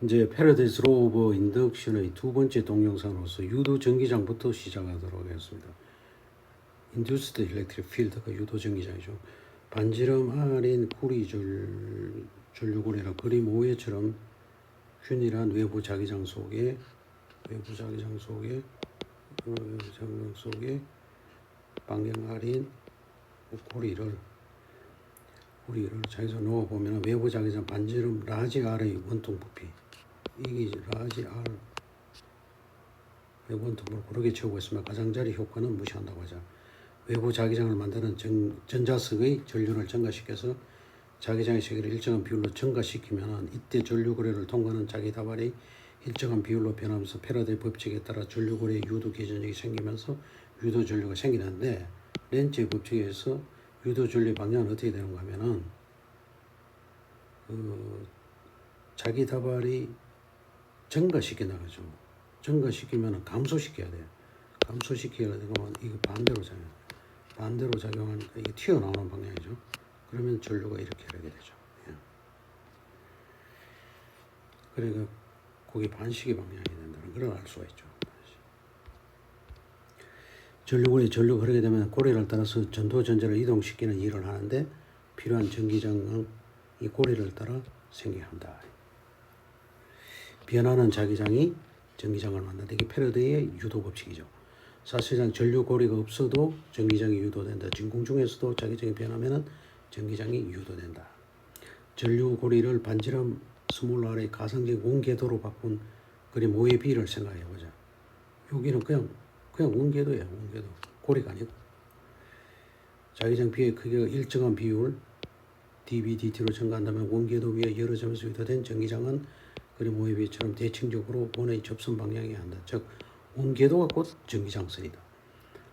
이제 패러다이스 로 오브 인덕션의 두 번째 동영상으로서 유도 전기장부터 시작하도록 하겠습니다. 인듀스드 일렉트릭 필드가 유도 전기장이죠. 반지름 R인 구리 전류고리랑 그림 5회처럼 균일한 외부 자기장 속에 반경 R인 고리를 자기장 넣어보면 외부 자기장 반지름 라지 R의 원통 부피, 이게 라지 R 원통을 고르게 채우고 있으면 가장자리 효과는 무시한다고 하죠. 외부 자기장을 만드는 전자석의 전류를 증가시켜서 자기장의 세기를 일정한 비율로 증가시키면 이때 전류고리를 통과하는 자기다발이 일정한 비율로 변하면서 패러데이 법칙에 따라 전류고리의 유도 기전력이 생기면서 유도 전류가 생기는데, 렌츠의 법칙에 의해서 유도 전류의 방향은 어떻게 되는가 하면은 자기다발이 증가시켜 나가죠. 증가시키면 감소시켜야 돼요. 감소시켜야 되고 이거 반대로 작용하니까 이게 튀어나오는 방향이죠. 그러면 전류가 이렇게 하게 되죠. 예. 그러니까 그게 반식의 방향이 된다는 걸 알 수가 있죠. 전류고리에 전류가 흐르게 되면 고리를 따라서 전도 전자를 이동시키는 일을 하는데 필요한 전기장은 이 고리를 따라 생겨야 한다. 변하는 자기장이 전기장을 만든다. 이게 패러데이의 유도 법칙이죠. 사실상 전류고리가 없어도 전기장이 유도된다. 진공 중에서도 자기장이 변하면 전기장이 유도된다. 전류고리를 반지름 스몰 r의 가상적 원궤도로 바꾼 그림 5의 B를 생각해 보자. 여기는 그냥 원궤도예요. 원궤도. 고리가 아니고. 자기장 비의 크기가 일정한 비율 dB/dt로 증가한다면 원궤도 위에 여러 점에서 유도된 전기장은 그림 5의 B처럼 대칭적으로 원의 접선 방향이 한다. 즉 원궤도가 곧 전기장선이다.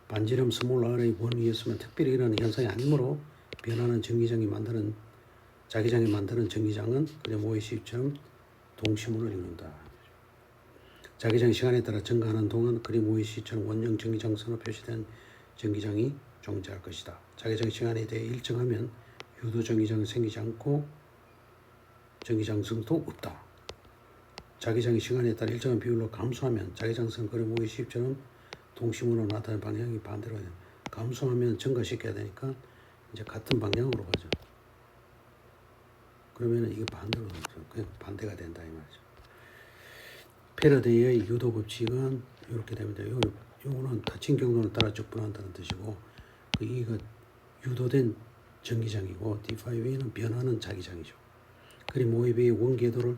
반지름 스몰 r의 원 위에서만 특별히 일어나는 현상이 아니므로 변하는 전기장이 만드는 자기장이 만드는 전기장은 그림 5의 C처럼 동시문을 읽는다. 자기장 시간에 따라 증가하는 동안 그림 5의 C처럼 원형 전기장선으로 표시된 전기장이 존재할 것이다. 자기장 시간에 대해 일정하면 유도 전기장은 생기지 않고 전기장선도 없다. 자기장이 시간에 따라 일정한 비율로 감소하면 자기장선 그림 5의 C처럼 동시문으로 나타나는 방향이 반대로 해요. 감소하면 증가시켜야 되니까 이제 같은 방향으로 가죠. 그러면 이게 반대로 그냥 반대가 된다 이 말이죠. 패러데이의 유도 법칙은 이렇게 됩니다. 요거는 닫힌 경로를 따라 접근한다는 뜻이고, 이거 유도된 전기장이고 D5A는 변하는 자기장이죠. 그림 5A의 원궤도를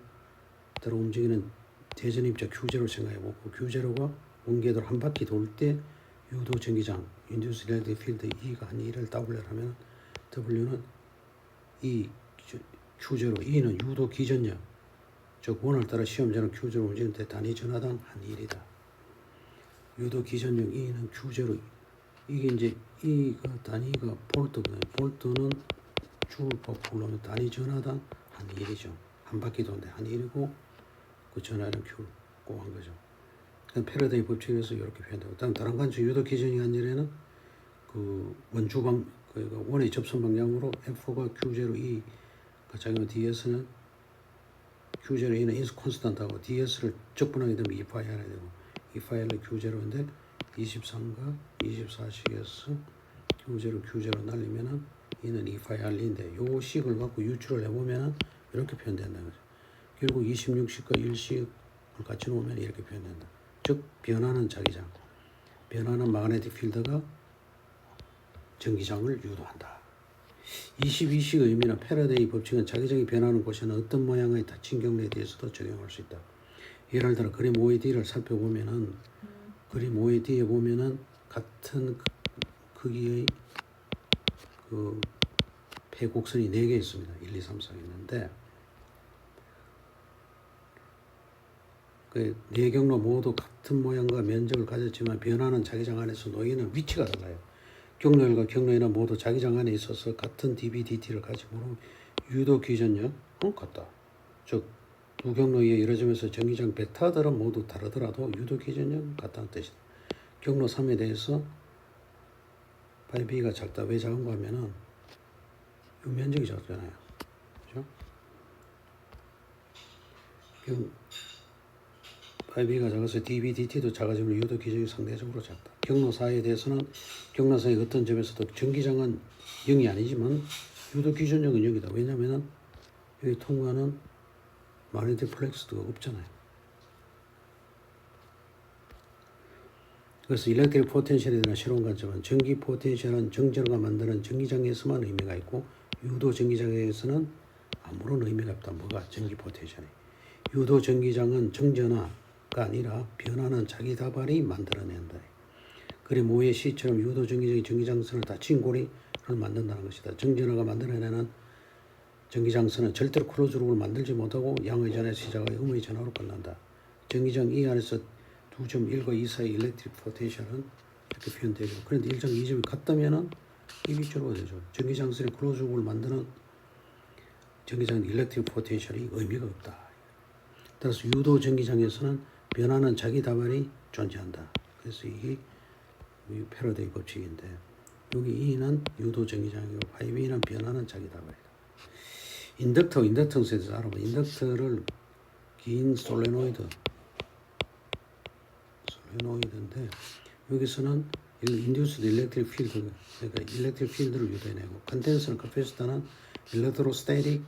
따라 움직이는 대전입자 Q0를 생각해보고, Q0가 원궤도를 한 바퀴 돌 때 유도 전기장 Induced Electric Field E가 한 1을 W를 하면 W는 이 Q0, E는 유도 기전력, 즉 원을 따라 시험자는 Q0로 움직이는데 단위 전하당 한 1이다. 유도 기전력 E는 Q0, 이게 이제 E가 단위가 볼트거든요. 볼트는 줄/쿨롬, 단위 전하당 한 1이죠. 한 바퀴 도는데 한 1이고 그 전하는 Q고 한 거죠. 패러데이 법칙에서 이렇게 표현되고, 다른 간주 유도 기전이 아니라는 그 원주방 그 원의 접선 방향으로 F가 Q0E 작용 DS는 Q0E는 인수 콘스탄트하고 DS를 적분하게 되면 2파이 하나 되고 2파이를 Q0인데 23과 24씩에서 Q0 날리면은 이는 2파이 R인데 요 식을 갖고 유출을 해보면은 이렇게 표현된다는 거죠. 결국 26식과 1식을 같이 놓으면 이렇게 표현된다. 즉 변하는 자기장, 변하는 마그네틱 필드가 전기장을 유도한다. 22식 의미는 패러데이 법칙은 자기장이 변하는 곳에는 어떤 모양의 닫힌 경로에 대해서도 적용할 수 있다. 예를 들어 그림 5의 D를 살펴보면은 그림 5의 D에 보면은 같은 크기의 그 폐곡선이 4개 있습니다. 1, 2, 3, 4 있는데 그 4경로 모두 같은 모양과 면적을 가졌지만 변하는 자기장 안에서 놓이는 위치가 달라요. 경로일과 경로인은 모두 자기장 안에 있어서 같은 dB/dt를 가지므로 유도 기전력은 같다. 즉, 두 경로의 여러 점에서 전기장 베타들은 모두 다르더라도 유도 기전력은 같다는 뜻이다. 경로 3에 대해서 파이 B가 작다. 왜 작은가 하면은 이 면적이 작잖아요. 그죠? 5B가 작아서 DB/DT도 작아지면 유도 기적이 상대적으로 작다. 경로 4에 대해서는 경로상의 어떤 점에서도 전기장은 0이 아니지만 유도 기준력은 0이다. 왜냐하면 여기 통과는 마그네틱 플렉스도 없잖아요. 그래서 일렉트릭 포텐셜에 대한 새로운 관점은 전기 포텐셜은 정전호가 만드는 전기장에서만 의미가 있고 유도 전기장에서는 아무런 의미가 없다. 뭐가 전기 포텐셜이. 유도 전기장은 정전화가 아니라 변화는 자기 다발이 만들어낸다. 그리 모의 시처럼 유도 전기장이 전기장선을 닫힌 고리를 만든다는 것이다. 정전화가 만들어내는 전기장선은 절대로 클로즈룹을 만들지 못하고 양의 전에 시작하여 음의 전화로 끝난다. 전기장 이 안에서 2.1과 2 사이 일렉트릭 포텐셜은 이렇게 표현되죠. 그런데 1점, 2점이 같다면은 이 밑줄로 되죠. 전기장선의 클로즈룹을 만드는 전기장 일렉트릭 포텐셜이 의미가 없다. 따라서 유도 전기장에서는 변화는 자기 다발이 존재한다. 그래서 이게 패러데이 법칙인데 여기 E는 유도 전기장이고 5E는 변화는 자기 다발이다. 인덕턴스에 대해서 알아봐. 인덕터를 긴 솔레노이드인데 여기서는 인듀스드 일렉트릭 필드, 그러니까 일렉트릭 필드를 유도해내고 컨덴서는 카패시터는 일렉트로스태틱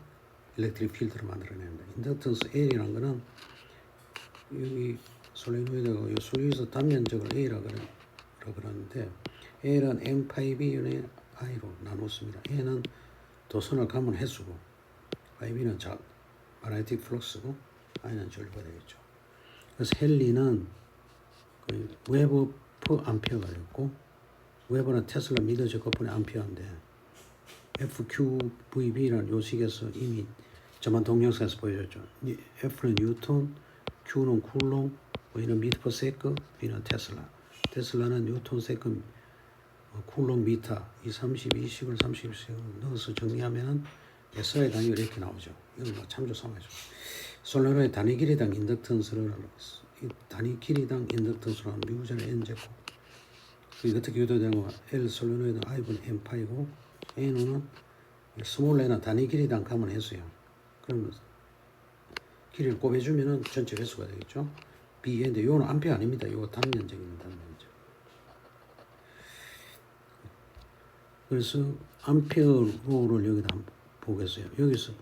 일렉트릭 필드를 만들어낸다. 인덕턴스 L이라는 거는 여기 솔레노이드가 수위에서 단면적을 A라고 그러는데 L은 M5B분의 I로 나눴습니다. A는 도선을 감은 횟수고 5B는 마그네틱 플럭스고 I는 전류가 되겠죠. 그래서 헨리는 웨버 퍼 암페어가 되었고 웨버는 테슬라 미터 제곱분의 암페어인데 FQVB라는 요식에서 이미 저만 동영상에서 보여줬죠. F는 뉴턴, Q는 쿨롱, V는 미터 퍼 세컨, B는 테슬라. 테슬라는 뉴턴 세컨 쿨롱 미터 이 32식을 30식을 넣어서 정리하면은 SI 단위가 이렇게 나오죠. 이건 뭐 참조 삼아야죠. 솔레노의 단위 길이당 인덕턴스를 단위 길이당 인덕턴스로 하는 미분자는 N제곱. 그게 어떻게 유도되는 거? L 솔레노이드 I분의 N파이고 N은 스몰 n은 단위 길이당 감은 횟수예요. 그러면 길이를 곱해주면은 전체 횟수가 되겠죠. B인데 이거는 암페어 아닙니다. 이거 단면적입니다. 단면적. 그래서 암페어로를 여기다 한번 보겠어요. 여기서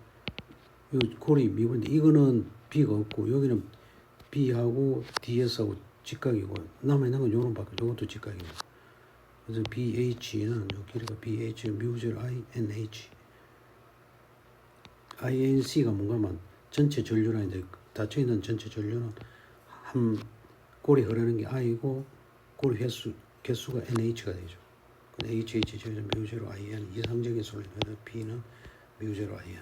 이 고리 미분인데 이거는 B가 없고 여기는 B하고 DS하고 직각이고 남아있는 건 요런 밖에 요것도 직각이에요. 그래서 BH는 요 길이가 BH 뮤젤 INH INC가 뭔가면 전체 전류라는데 닫혀있는 전체 전류는 한 고리 흐르는 게 I고 고리 개수가 NH가 되죠. HH 제곱 뮤제로 IN 이상적인 솔레노이드 B는 뮤제로 IN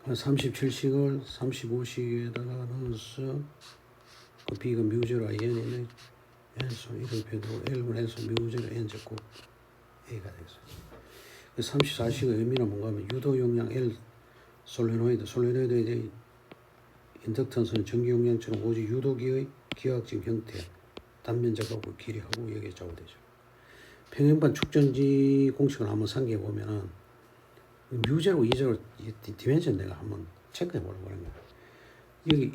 37식을 35식에다가 넣어서 그 B가 뮤제로 IN이네 N수 이런 표현으로 L분 N수 뮤제로 N제곱 A가 되겠어요. 34식의 의미는 뭔가 하면 유도 용량 L 솔레노이드에 대해 인덕턴스는 전기 용량처럼 오직 유도기의 기하학적 형태 단면적하고 길이하고 여기에 좌우되죠. 평행반 축전지 공식을 한번 상기해 보면은 뮤제로 이제로 디멘션 내가 한번 체크해 보려고 하는 거야. 여기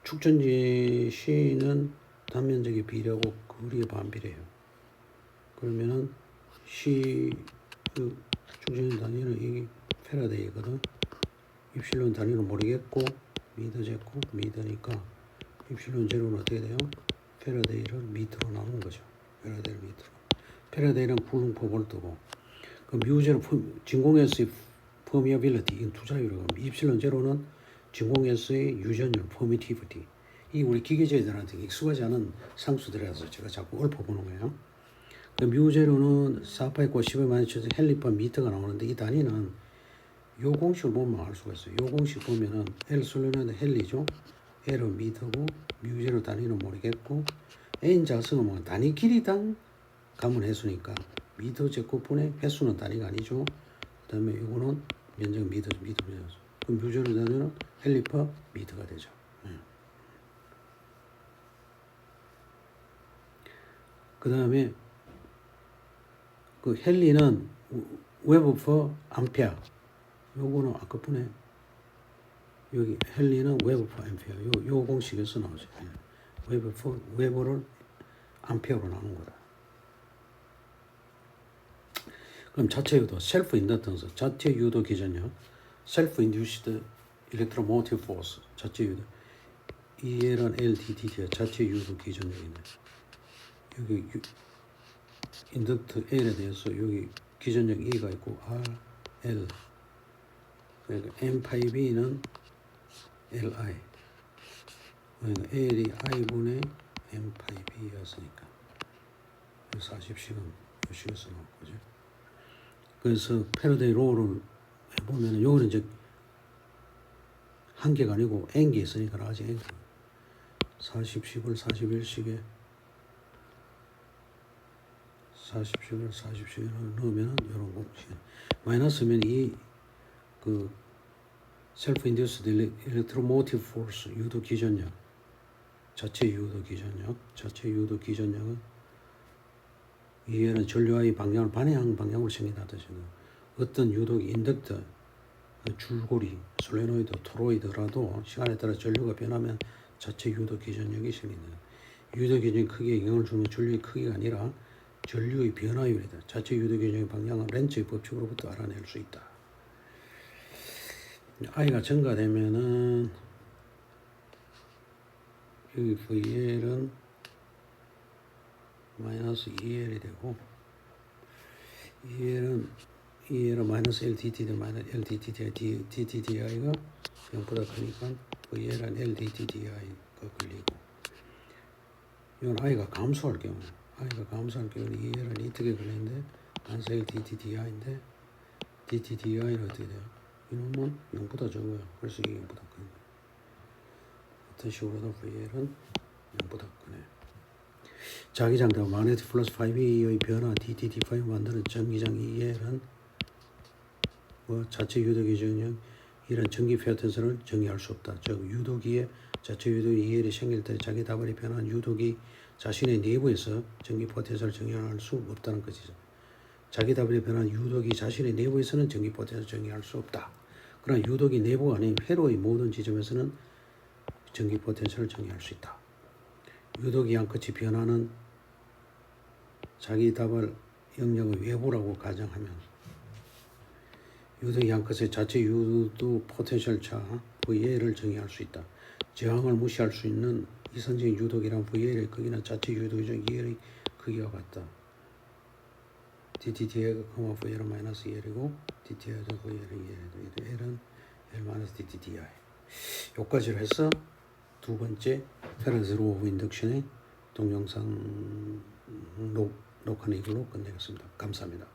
축전지 C는 단면적의 비례하고 거리의 반비례해요. 그러면은 C 그 축전지 단위는 이 패러데이거든. 입실론 단위는 모르겠고 미터 제곱 미터니까 입실론 제로는 어떻게 돼요? 패러데이를 미터로 나눈 거죠. 패러데이를 미터로. 패러데이는 쿨롱 퍼 볼트고 그 뮤제로 진공에서의 퍼미어빌리티 이건 투자율이고 입실론 제로는 진공에서의 유전율 퍼미티비티 이 우리 기계제들한테 익숙하지 않은 상수들이라서 제가 자꾸 읊어보는 거예요. 그 뮤제로는 4파이고 10에 마이너스 헬리파 미터가 나오는데 이 단위는 요 공식을 보면 알 수가 있어요. 요 공식 보면은 L 솔레노이드 헬리죠. L은 미터고 뮤제로 단위는 모르겠고 N 자수는 뭐 단위 길이당 감은 횟수니까 미터 제곱분의 횟수는 단위가 아니죠. 그 다음에 이거는 면적 미터. 그럼 뮤제로 단위는 헬리파 미터가 되죠. 그 다음에 그 헬리는 웨버 퍼 암페어. 요거는 아까 분에 여기 헨리는 웨버 퍼 앰페어. 요 공식에서 나오죠. 웨버를 암페어로 나눈 거다. 그럼 자체 유도, 셀프 인덕턴스, 자체 유도 기전력, 셀프 인듀시드 일렉트로모티브 포스, 자체 유도. EL은 LDDT야. 자체 유도 기전력이네. 여기 인덕트 L에 대해서 여기 기전력 E가 있고 R, L. 그러니까 M5B는 LI. 그러니까 L이 I분의 M5B였으니까 40식은 요 식에서 나올 거죠. 그래서 패러데이 로우를 해보면 요거는 이제 한 개가 아니고 N개 있으니까 아직 N. 40식을 41식에 40식을 40식에 넣으면 이런 공식. 마이너스면 이 그 셀프 인듀스드 일렉트로모티브 포스 유도 기전력, 자체 유도 기전력은 이해는 전류와의 방향을 반향 방향으로 생긴다 뜻이는 어떤 유도기 인덕터 줄고리 솔레노이드 토로이드라도 시간에 따라 전류가 변하면 자체 유도 기전력이 생긴다. 유도 기전의 크기에 영향을 주는 전류의 크기가 아니라 전류의 변화율이다. 자체 유도 기전의 방향은 렌츠의 법칙으로부터 알아낼 수 있다. I가 증가되면은 여기 VL은 마이너스 EL이 되고 EL은 마이너스 LDTD 마이너스 DTDI가 0보다 크니까 VL은 LDTDI가 걸리고 이건 I가 감소할 경우는 EL은 이쪽에 걸리는데 마이너스 LDTDI인데 DTDI는 어떻게 돼요? 이놈은 0보다 적어요. 그래서 이게 0보다 커요. 어떤 식으로도 VL은 0보다 크네. 자기장도 마그네틱 플러스 5E의 변화 DTD5 만드는 전기장 EL은 자체 유도 기전력 이런 전기 패턴을 정의할 수 없다. 즉 유도기에 자체 유도 EL이 생길 때 자기 다발이 변한 유도기 자신의 내부에서 전기 포텐셜을 정의할 수 없다는 것이죠. 자기 다발이 변한 유도기 자신의 내부에서는 전기 포텐셜을 정의할 수 없다. 그러나 유도기 내부가 아닌 회로의 모든 지점에서는 전기 포텐셜을 정의할 수 있다. 유도기 한 끝이 변하는 자기 다발 영역의 외부라고 가정하면 유도기 한 끝의 자체 유도 포텐셜 차 VL을 정의할 수 있다. 저항을 무시할 수 있는 이선적인 유도기란 VL의 크기나 자체 유도기 중 EL의 크기와 같다. DTDI가 VL은 마이너스 EL이고 DTI도 VL은 L은 L-DTDI. 여기까지로 해서 두 번째 페렌즈 로우 오브 인덕션의 동영상 녹화는 이걸로 끝내겠습니다. 감사합니다.